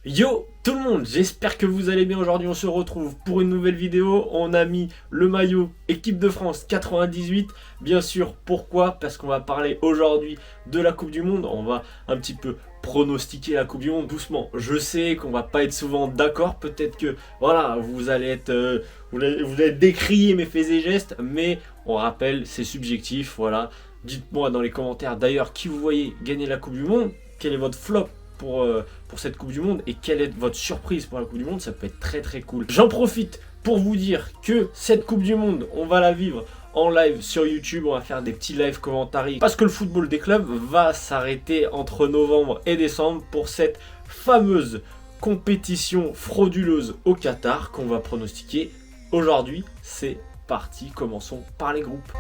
Yo tout le monde, j'espère que vous allez bien. Aujourd'hui on se retrouve pour une nouvelle vidéo. On a mis le maillot équipe de France 98. Bien sûr, pourquoi? Parce qu'on va parler aujourd'hui de la Coupe du Monde. On va un petit peu pronostiquer la Coupe du Monde doucement. Je sais qu'on va pas être souvent d'accord. Peut-être que voilà, vous allez décrier mes faits et gestes. Mais on rappelle, c'est subjectif. Voilà. Dites-moi dans les commentaires d'ailleurs qui vous voyez gagner la Coupe du Monde. Quel est votre flop pour cette Coupe du Monde et quelle est votre surprise pour la Coupe du Monde? Ça peut être très très cool. J'en profite pour vous dire que cette Coupe du Monde, on va la vivre en live sur YouTube. On va faire des petits live commentaires parce que le football des clubs va s'arrêter entre novembre et décembre pour cette fameuse compétition frauduleuse au Qatar qu'on va pronostiquer aujourd'hui. C'est parti, commençons par les groupes.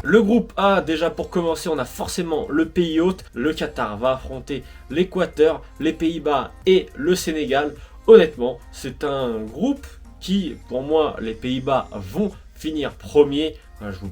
Le groupe A, déjà pour commencer, on a forcément le pays hôte. Le Qatar va affronter l'Équateur, les Pays-Bas et le Sénégal. Honnêtement, c'est un groupe qui, pour moi, les Pays-Bas vont finir premier. Je ne vous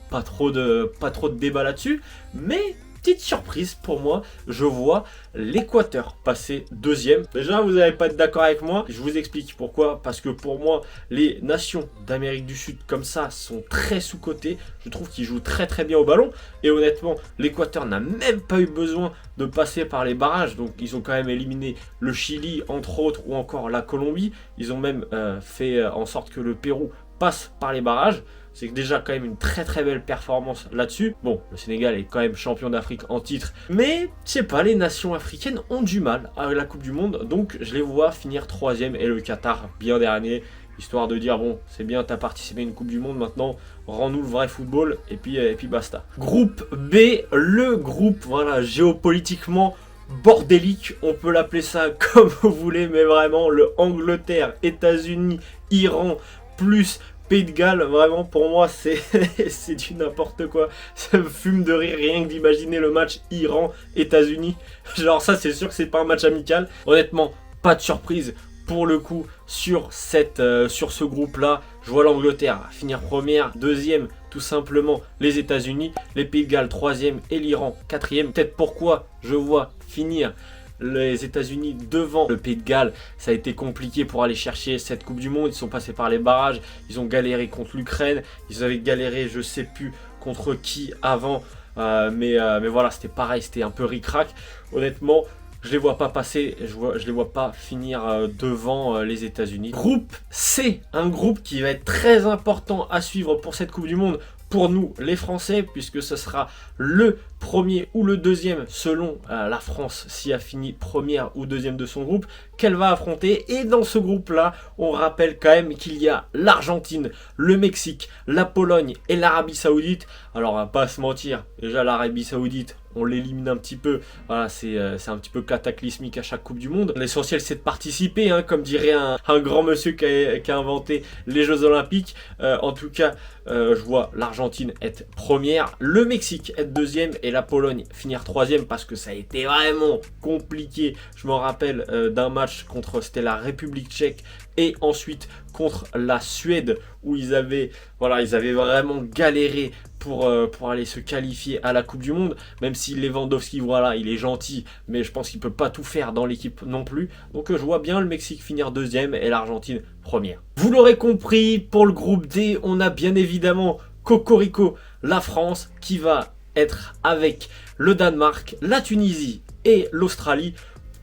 pas trop de débat là-dessus, mais petite surprise pour moi, je vois l'Équateur passer deuxième. Déjà, vous n'allez pas être d'accord avec moi. Je vous explique pourquoi. Parce que pour moi, les nations d'Amérique du Sud comme ça sont très sous-cotées. Je trouve qu'ils jouent très très bien au ballon. Et honnêtement, l'Équateur n'a même pas eu besoin de passer par les barrages. Donc ils ont quand même éliminé le Chili, entre autres, ou encore la Colombie. Ils ont même fait en sorte que le Pérou passe par les barrages. C'est déjà quand même une très très belle performance là-dessus. Bon, le Sénégal est quand même champion d'Afrique en titre. Mais, je sais pas, les nations africaines ont du mal à la Coupe du Monde. Donc, je les vois finir troisième et le Qatar bien dernier. Histoire de dire, bon, c'est bien, t'as participé à une Coupe du Monde, maintenant, rends-nous le vrai football. Et puis basta. Groupe B, le groupe, voilà, géopolitiquement bordélique. On peut l'appeler ça comme vous voulez, mais vraiment, le Angleterre, États-Unis, Iran, plus Pays de Galles, vraiment pour moi c'est du n'importe quoi. Ça me fume de rire rien que d'imaginer le match Iran-États-Unis. Genre ça c'est sûr que c'est pas un match amical. Honnêtement, pas de surprise pour le coup sur ce groupe là. Je vois l'Angleterre finir première, deuxième tout simplement les États-Unis, les Pays de Galles troisième et l'Iran quatrième. Peut-être pourquoi je vois finir les États-Unis devant le Pays de Galles. Ça a été compliqué pour aller chercher cette Coupe du Monde. Ils sont passés par les barrages. Ils ont galéré contre l'Ukraine. Ils avaient galéré, je sais plus contre qui avant. Mais voilà, c'était pareil. C'était un peu ric-rac. Honnêtement, je les vois pas passer. Je les vois pas finir devant les États-Unis. Groupe C, un groupe qui va être très important à suivre pour cette Coupe du Monde. Pour nous les Français, puisque ce sera le premier ou le deuxième selon la France s'y a fini première ou deuxième de son groupe qu'elle va affronter. Et dans ce groupe là on rappelle quand même qu'il y a l'Argentine, le Mexique, la Pologne et l'Arabie Saoudite. Alors on va pas se mentir, déjà l'Arabie Saoudite on l'élimine un petit peu, voilà, c'est un petit peu cataclysmique à chaque Coupe du Monde. L'essentiel c'est de participer, hein, comme dirait un grand monsieur qui a inventé les Jeux Olympiques. En tout cas, je vois l'Argentine être première, le Mexique être deuxième et la Pologne finir troisième parce que ça a été vraiment compliqué. Je me rappelle d'un match c'était la République tchèque et ensuite contre la Suède où ils avaient vraiment galéré pour aller se qualifier à la Coupe du Monde, même si Lewandowski, voilà, il est gentil, mais je pense qu'il peut pas tout faire dans l'équipe non plus. Donc je vois bien le Mexique finir deuxième et l'Argentine première. Vous l'aurez compris, pour le groupe D, on a bien évidemment Cocorico, la France, qui va être avec le Danemark, la Tunisie et l'Australie.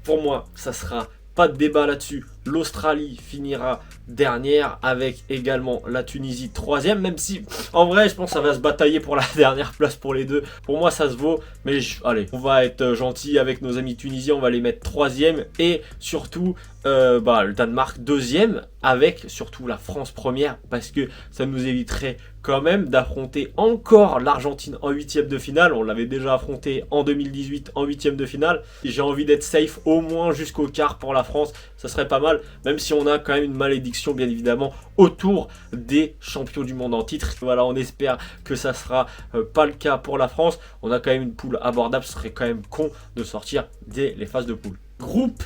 Pour moi, ça sera pas de débat là-dessus. L'Australie finira dernière avec également la Tunisie troisième, même si en vrai je pense que ça va se batailler pour la dernière place pour les deux. Pour moi ça se vaut, mais allez, on va être gentil avec nos amis tunisiens, on va les mettre troisième et surtout le Danemark deuxième avec surtout la France première parce que ça nous éviterait quand même d'affronter encore l'Argentine en huitième de finale. On l'avait déjà affronté en 2018 en huitième de finale. J'ai envie d'être safe au moins jusqu'au quart pour la France, ça serait pas mal, même si on a quand même une malédiction bien évidemment autour des champions du monde en titre. Voilà, on espère que ça sera pas le cas pour la France. On a quand même une poule abordable, ce serait quand même con de sortir dès les phases de poule. Groupe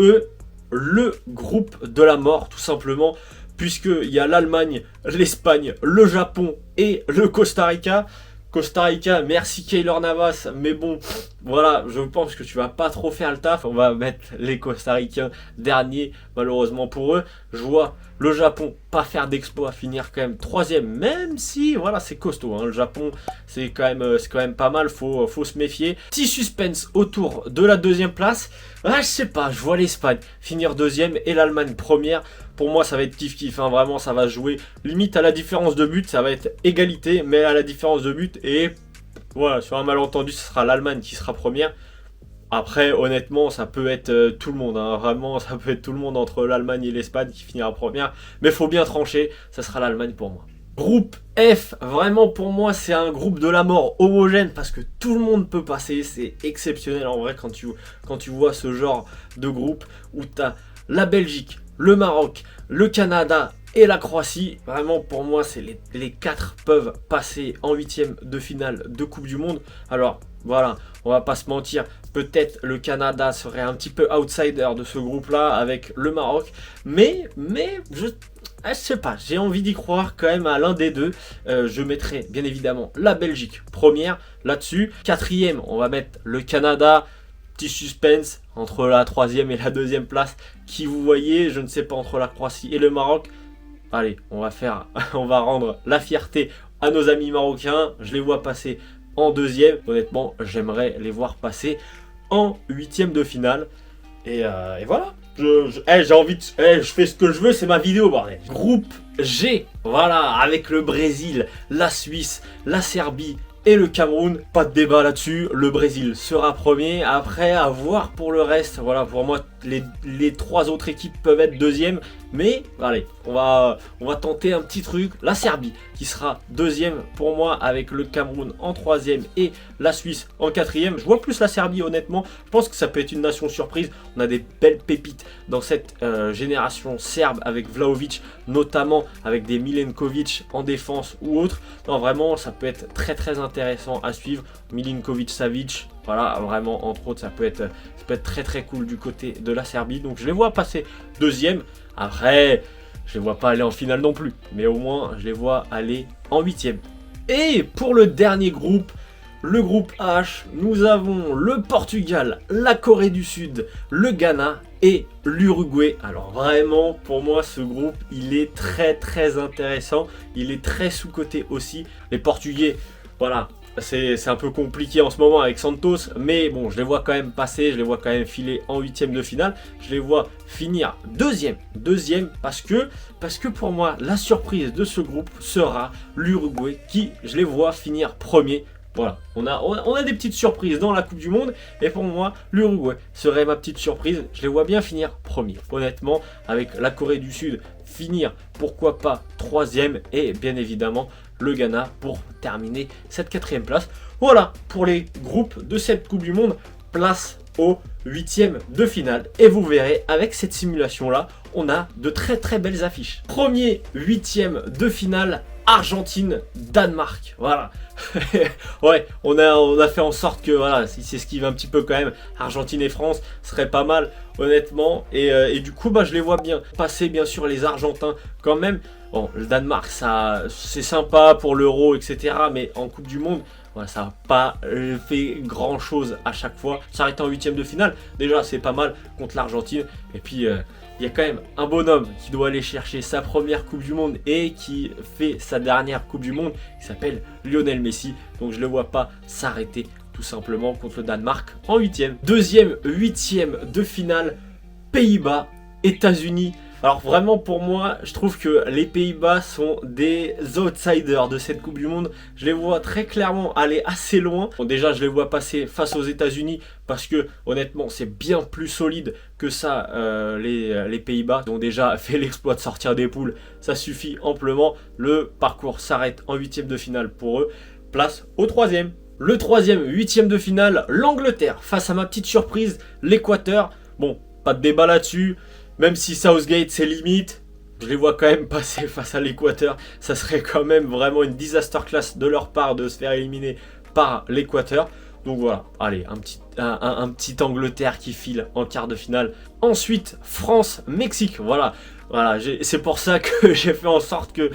E, le groupe de la mort tout simplement, puisqu'il y a l'Allemagne, l'Espagne, le Japon et le Costa Rica. Costa Rica, merci Keylor Navas, mais bon, voilà, je pense que tu vas pas trop faire le taf. On va mettre les Costaricains derniers, malheureusement pour eux. Je vois le Japon pas faire d'exploit, finir quand même troisième, même si, voilà, c'est costaud. Hein. Le Japon, c'est quand même pas mal, faut se méfier. Petit suspense autour de la deuxième place. Ah, je sais pas, je vois l'Espagne finir deuxième et l'Allemagne première. Pour moi, ça va être kiff-kiff, hein. Vraiment, ça va jouer limite à la différence de but. Ça va être égalité, mais à la différence de but. Et voilà, sur un malentendu, ce sera l'Allemagne qui sera première. Après, honnêtement, ça peut être tout le monde. Hein. Vraiment, ça peut être tout le monde entre l'Allemagne et l'Espagne qui finira première. Mais il faut bien trancher, ça sera l'Allemagne pour moi. Groupe F, vraiment pour moi c'est un groupe de la mort homogène parce que tout le monde peut passer, c'est exceptionnel en vrai quand tu vois ce genre de groupe où tu as la Belgique, le Maroc, le Canada et la Croatie. Vraiment pour moi c'est les 4 peuvent passer en 8e de finale de Coupe du Monde. Alors voilà, on va pas se mentir, peut-être le Canada serait un petit peu outsider de ce groupe là avec le Maroc, mais je sais pas, j'ai envie d'y croire quand même à l'un des deux. Je mettrai bien évidemment la Belgique première là-dessus. 4e, on va mettre le Canada. Petit suspense entre la 3e et la 2e place. Qui vous voyez, je ne sais pas, entre la Croatie et le Maroc. Allez, on va rendre la fierté à nos amis marocains. Je les vois passer en 2e. Honnêtement, j'aimerais les voir passer en 8e de finale. Et voilà. J'ai envie de... je fais ce que je veux, c'est ma vidéo, bordel. Groupe G, voilà, avec le Brésil, la Suisse, la Serbie et le Cameroun. Pas de débat là-dessus, le Brésil sera premier. Après, à voir pour le reste. Voilà, pour moi, les 3 autres équipes peuvent être deuxième. Mais, allez, on va tenter un petit truc. La Serbie qui sera deuxième pour moi avec le Cameroun en 3e et la Suisse en 4e. Je vois plus la Serbie honnêtement. Je pense que ça peut être une nation surprise. On a des belles pépites dans cette génération serbe avec Vlahovic, notamment avec des Milenkovic en défense ou autre. Non, vraiment, ça peut être très très intéressant à suivre. Milinkovic-Savic, voilà, vraiment, entre autres, ça peut être très très cool du côté de la Serbie. Donc je les vois passer deuxième. Après, je les vois pas aller en finale non plus, mais au moins je les vois aller en 8e. Et pour le dernier groupe, le groupe H, nous avons le Portugal, la Corée du Sud, le Ghana et l'Uruguay. Alors vraiment, pour moi, ce groupe, il est très très intéressant. Il est très sous-coté aussi. Les Portugais, voilà, c'est un peu compliqué en ce moment avec Santos, mais bon, je les vois quand même passer, je les vois quand même filer en 8e de finale. Je les vois finir deuxième parce que pour moi, la surprise de ce groupe sera l'Uruguay qui, je les vois finir premier. Voilà, on a des petites surprises dans la Coupe du Monde et pour moi, l'Uruguay serait ma petite surprise. Je les vois bien finir premier, honnêtement, avec la Corée du Sud finir, pourquoi pas, 3e et bien évidemment le Ghana pour terminer cette 4e place. Voilà pour les groupes de cette Coupe du Monde. Place au 8e de finale et vous verrez avec cette simulation là, on a de très très belles affiches. Premier 8e de finale, Argentine-Danemark. Voilà. Ouais, on a fait en sorte que voilà, si c'est ce qui va un petit peu quand même, Argentine et France serait pas mal honnêtement et du coup bah je les vois bien passer, bien sûr les Argentins quand même. Bon, le Danemark ça c'est sympa pour l'Euro etc, mais en Coupe du Monde voilà, ça n'a pas fait grand chose à chaque fois. S'arrêter en 8e de finale, déjà c'est pas mal contre l'Argentine. Et puis il y a quand même un bonhomme qui doit aller chercher sa première Coupe du Monde et qui fait sa dernière Coupe du Monde, qui s'appelle Lionel Messi. Donc je ne le vois pas s'arrêter tout simplement contre le Danemark en 8e. Deuxième 8e de finale, Pays-Bas, États-Unis. Alors vraiment pour moi, je trouve que les Pays-Bas sont des outsiders de cette Coupe du Monde. Je les vois très clairement aller assez loin. Bon, déjà, je les vois passer face aux États-Unis parce que honnêtement, c'est bien plus solide que ça. Les Pays-Bas ont déjà fait l'exploit de sortir des poules. Ça suffit amplement. Le parcours s'arrête en 8e de finale pour eux. Place au 3e. Le 3e 8e de finale, l'Angleterre face à ma petite surprise, l'Équateur. Bon, pas de débat là-dessus. Même si Southgate c'est limite, je les vois quand même passer face à l'Équateur. Ça serait quand même vraiment une disaster class de leur part de se faire éliminer par l'Équateur. Donc voilà, allez, un petit Angleterre qui file en quart de finale. Ensuite, France-Mexique, voilà. Voilà, c'est pour ça que j'ai fait en sorte que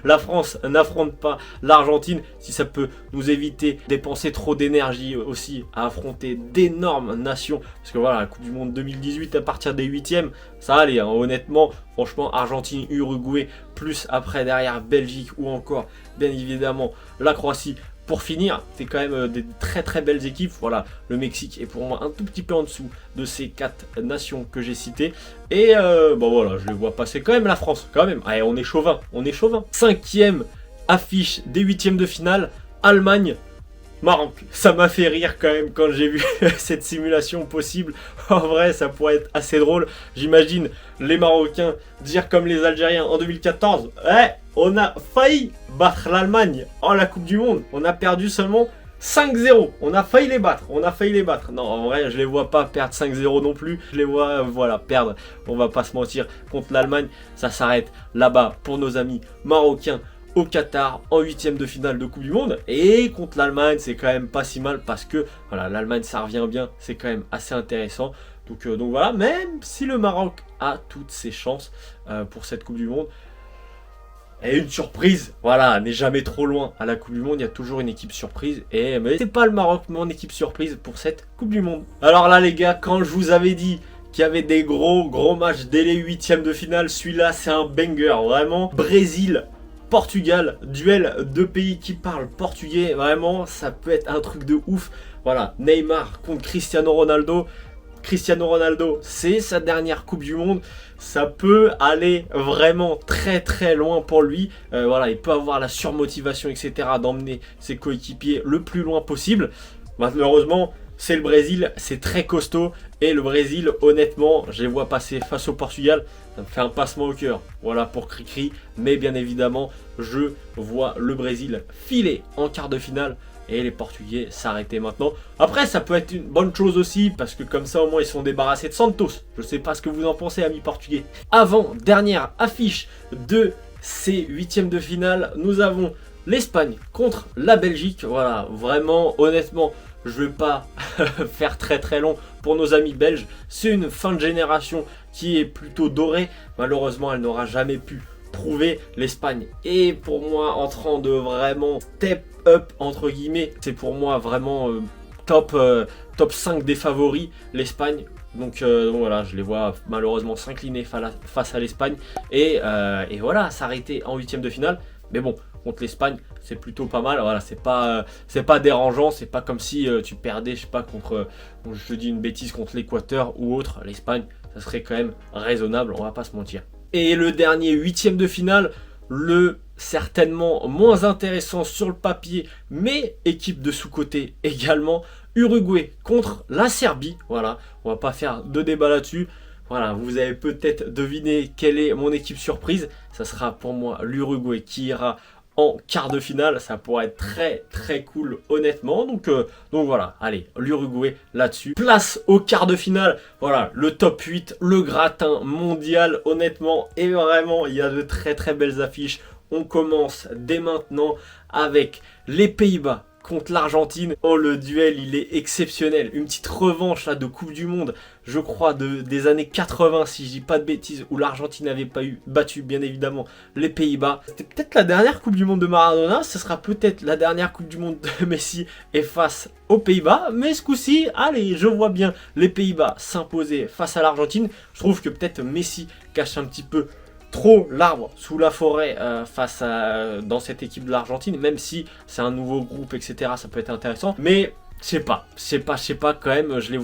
la France n'affronte pas l'Argentine, si ça peut nous éviter de dépenser trop d'énergie aussi à affronter d'énormes nations. Parce que voilà, la Coupe du Monde 2018 à partir des huitièmes, ça allait, hein, honnêtement, franchement, Argentine, Uruguay, plus après derrière Belgique ou encore, bien évidemment, la Croatie. Pour finir, c'est quand même des très très belles équipes. Voilà, le Mexique est pour moi un tout petit peu en dessous de ces 4 nations que j'ai citées. Et bon voilà, je les vois passer quand même la France, quand même. Allez, on est chauvin, on est chauvin. 5e affiche des 8e de finale, Allemagne. Maroc, ça m'a fait rire quand même quand j'ai vu cette simulation possible. En vrai, ça pourrait être assez drôle. J'imagine les Marocains dire comme les Algériens en 2014. On a failli battre l'Allemagne en la Coupe du Monde. On a perdu seulement 5-0. On a failli les battre. Non, en vrai, je les vois pas perdre 5-0 non plus. Je les vois, voilà, perdre. On va pas se mentir. Contre l'Allemagne, ça s'arrête là-bas pour nos amis marocains au Qatar en 8e de finale de Coupe du Monde. Et contre l'Allemagne, c'est quand même pas si mal parce que voilà, l'Allemagne, ça revient bien. C'est quand même assez intéressant. Donc voilà, même si le Maroc a toutes ses chances pour cette Coupe du Monde. Et une surprise, voilà, n'est jamais trop loin. À la Coupe du Monde, il y a toujours une équipe surprise. Mais c'est pas le Maroc, mon équipe surprise pour cette Coupe du Monde. Alors là, les gars, quand je vous avais dit qu'il y avait des gros matchs dès les 8e de finale, celui-là, c'est un banger, vraiment. Brésil, Portugal, duel de pays qui parlent portugais, vraiment, ça peut être un truc de ouf. Voilà, Neymar contre Cristiano Ronaldo. Cristiano Ronaldo, c'est sa dernière Coupe du Monde. Ça peut aller vraiment très très loin pour lui. Voilà, il peut avoir la surmotivation, etc. d'emmener ses coéquipiers le plus loin possible. Malheureusement, c'est le Brésil, c'est très costaud. Et le Brésil, honnêtement, je les vois passer face au Portugal. Ça me fait un passement au cœur. Voilà pour Cricri. Mais bien évidemment, je vois le Brésil filer en quart de finale. Et les Portugais s'arrêter maintenant. Après, ça peut être une bonne chose aussi, parce que comme ça, au moins, ils sont débarrassés de Santos. Je sais pas ce que vous en pensez, amis portugais. Avant, dernière affiche de ces 8e de finale, nous avons l'Espagne contre la Belgique. Voilà, vraiment, honnêtement, je vais pas faire très très long pour nos amis belges. C'est une fin de génération qui est plutôt dorée. Malheureusement, elle n'aura jamais pu prouver. L'Espagne est pour moi en train de vraiment step up entre guillemets. C'est pour moi vraiment top 5 des favoris, l'Espagne. Donc voilà, je les vois malheureusement s'incliner face à l'Espagne. Et voilà, s'arrêter en 8e de finale. Mais bon, contre l'Espagne, c'est plutôt pas mal. Voilà, c'est pas dérangeant. C'est pas comme si tu perdais, je sais pas, contre, je te dis une bêtise, contre l'Équateur ou autre. L'Espagne, ça serait quand même raisonnable, on va pas se mentir. Et le dernier 8e de finale, le certainement moins intéressant sur le papier, mais équipe de sous-côté également, Uruguay contre la Serbie. Voilà, on va pas faire de débat là-dessus. Voilà, vous avez peut-être deviné quelle est mon équipe surprise. Ça sera pour moi l'Uruguay qui ira en quart de finale. Ça pourrait être très très cool honnêtement. Donc voilà, allez, l'Uruguay là-dessus. Place au quart de finale. Voilà, le top 8, le gratin mondial honnêtement. Et vraiment, il y a de très très belles affiches. On commence dès maintenant avec les Pays-Bas contre l'Argentine. Oh, le duel, il est exceptionnel. Une petite revanche là de Coupe du Monde, je crois, des années 80, si je dis pas de bêtises, où l'Argentine n'avait pas battu, bien évidemment, les Pays-Bas. C'était peut-être la dernière Coupe du Monde de Maradona, ce sera peut-être la dernière Coupe du Monde de Messi et face aux Pays-Bas. Mais ce coup-ci, allez, je vois bien les Pays-Bas s'imposer face à l'Argentine. Je trouve que peut-être Messi cache un petit peu trop l'arbre sous la forêt dans cette équipe de l'Argentine, même si c'est un nouveau groupe, etc. Ça peut être intéressant, mais je sais pas quand même, je les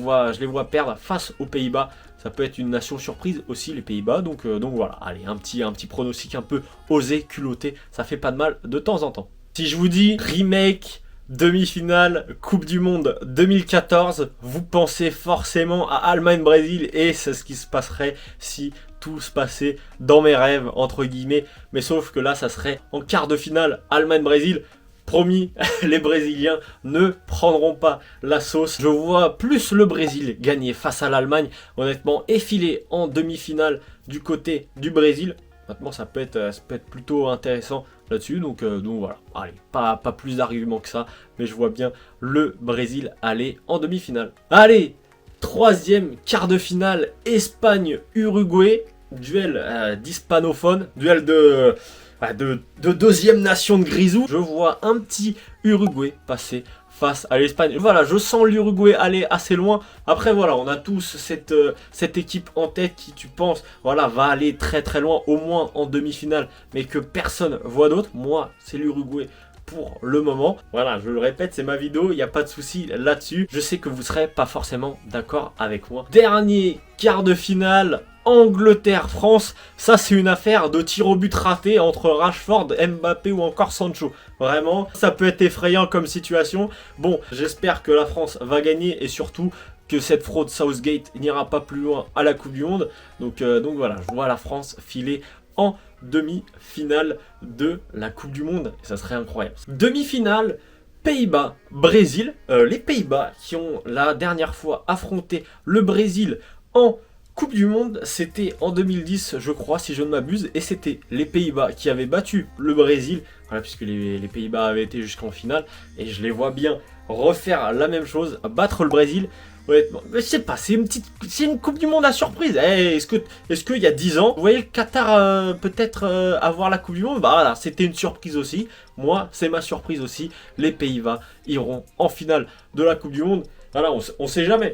vois perdre face aux Pays-Bas. Ça peut être une nation surprise aussi, les Pays-Bas, donc voilà, allez, un petit pronostic un peu osé, culotté, ça fait pas de mal de temps en temps. Si je vous dis remake demi-finale Coupe du Monde 2014, vous pensez forcément à Allemagne-Brésil, et c'est ce qui se passerait si tout se passait dans mes rêves entre guillemets, mais sauf que là ça serait en quart de finale Allemagne-Brésil. Promis, les Brésiliens ne prendront pas la sauce. Je vois plus le Brésil gagner face à l'Allemagne, honnêtement, et filer en demi-finale du côté du Brésil. Maintenant, ça peut être plutôt intéressant là-dessus. Donc voilà, allez, pas plus d'arguments que ça, mais je vois bien le Brésil aller en demi-finale. Allez, troisième quart de finale, Espagne-Uruguay, duel d'hispanophones, duel de deuxième nation de grisou. Je vois un petit Uruguay passer face à l'Espagne. Voilà, je sens l'Uruguay aller assez loin. Après voilà, on a tous cette équipe en tête qui, tu penses, voilà, va aller très très loin, au moins en demi-finale, mais que personne voit d'autre. Moi, c'est l'Uruguay pour le moment. Voilà, je le répète, c'est ma vidéo, il n'y a pas de souci là-dessus. Je sais que vous ne serez pas forcément d'accord avec moi. Dernier quart de finale, Angleterre-France, ça c'est une affaire de tir au but raté entre Rashford, Mbappé ou encore Sancho. Vraiment, ça peut être effrayant comme situation. Bon, j'espère que la France va gagner et surtout que cette fraude Southgate n'ira pas plus loin à la Coupe du Monde. Donc voilà, je vois la France filer en demi-finale de la Coupe du Monde. Et ça serait incroyable. Demi-finale, Pays-Bas, Brésil. Les Pays-Bas qui ont la dernière fois affronté le Brésil en Coupe du Monde, c'était en 2010, je crois, si je ne m'abuse, et c'était les Pays-Bas qui avaient battu le Brésil, voilà, puisque les Pays-Bas avaient été jusqu'en finale, et je les vois bien refaire la même chose, battre le Brésil. Honnêtement, je sais pas, c'est une Coupe du Monde à surprise. Est-ce qu'il y a 10 ans, vous voyez le Qatar peut-être avoir la Coupe du Monde? Bah voilà, c'était une surprise aussi. Moi, c'est ma surprise aussi. Les Pays-Bas iront en finale de la Coupe du Monde. Voilà, on sait jamais,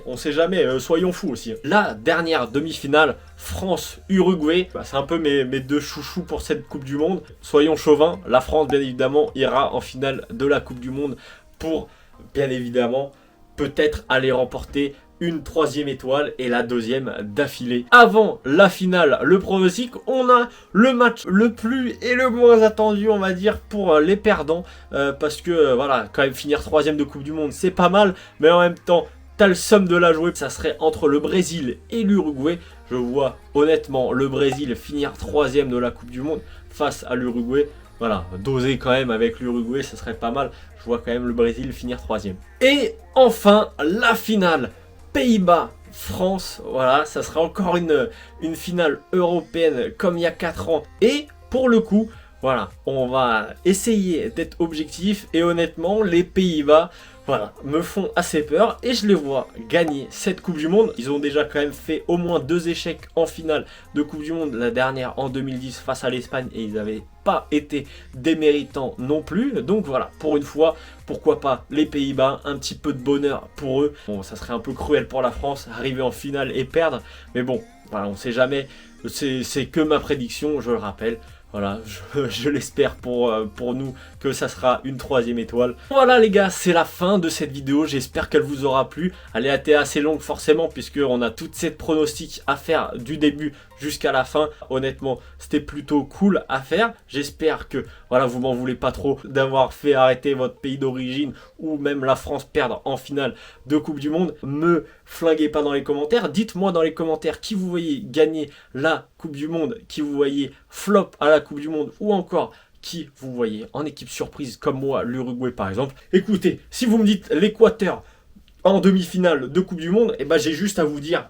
soyons fous aussi. La dernière demi-finale, France-Uruguay, bah, c'est un peu mes deux chouchous pour cette Coupe du Monde. Soyons chauvins, la France bien évidemment ira en finale de la Coupe du Monde pour bien évidemment peut-être aller remporter une troisième étoile et la deuxième d'affilée. Avant la finale, le pronostic, on a le match le plus et le moins attendu, on va dire, pour les perdants. Parce que, voilà, quand même finir troisième de Coupe du Monde, c'est pas mal. Mais en même temps, t'as le somme de la jouer. Ça serait entre le Brésil et l'Uruguay. Je vois honnêtement le Brésil finir troisième de la Coupe du Monde face à l'Uruguay. Voilà, doser quand même avec l'Uruguay, ça serait pas mal. Je vois quand même le Brésil finir troisième. Et enfin, la finale. Pays-Bas, France, voilà, ça sera encore une finale européenne comme il y a 4 ans. Et pour le coup, voilà, on va essayer d'être objectif et honnêtement, les Pays-Bas, voilà, me font assez peur et je les vois gagner cette Coupe du Monde. Ils ont déjà quand même fait au moins 2 échecs en finale de Coupe du Monde, la dernière en 2010 face à l'Espagne et ils n'avaient pas été déméritants non plus. Donc voilà, pour une fois, pourquoi pas les Pays-Bas, un petit peu de bonheur pour eux. Bon, ça serait un peu cruel pour la France, arriver en finale et perdre, mais bon, voilà, on sait jamais, c'est que ma prédiction, je le rappelle. Voilà, je l'espère pour nous que ça sera une troisième étoile. Voilà les gars, c'est la fin de cette vidéo. J'espère qu'elle vous aura plu. Elle a été assez longue forcément puisqu'on a toute cette pronostic à faire du début jusqu'à la fin. Honnêtement, c'était plutôt cool à faire. J'espère que voilà, vous m'en voulez pas trop d'avoir fait arrêter votre pays d'origine ou même la France perdre en finale de Coupe du Monde. Me flinguez pas dans les commentaires. Dites-moi dans les commentaires qui vous voyez gagner la Coupe du Monde, qui vous voyez flop à la Coupe du Monde ou encore qui vous voyez en équipe surprise comme moi, l'Uruguay par exemple. Écoutez, si vous me dites l'Équateur en demi-finale de Coupe du Monde, et ben j'ai juste à vous dire,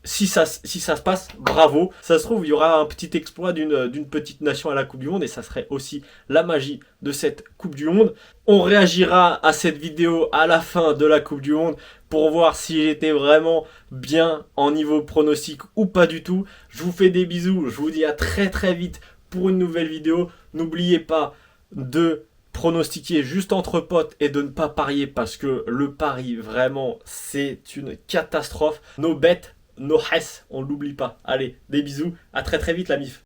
si ça se passe, bravo. Ça se trouve, il y aura un petit exploit d'une petite nation à la Coupe du Monde et ça serait aussi la magie de cette Coupe du Monde. On réagira à cette vidéo à la fin de la Coupe du Monde pour voir si j'étais vraiment bien en niveau pronostic ou pas du tout. Je vous fais des bisous, je vous dis à très très vite pour une nouvelle vidéo. N'oubliez pas de pronostiquer juste entre potes et de ne pas parier parce que le pari vraiment c'est une catastrophe. Nos bêtes, nos hess, on l'oublie pas. Allez, des bisous, à très très vite la mif.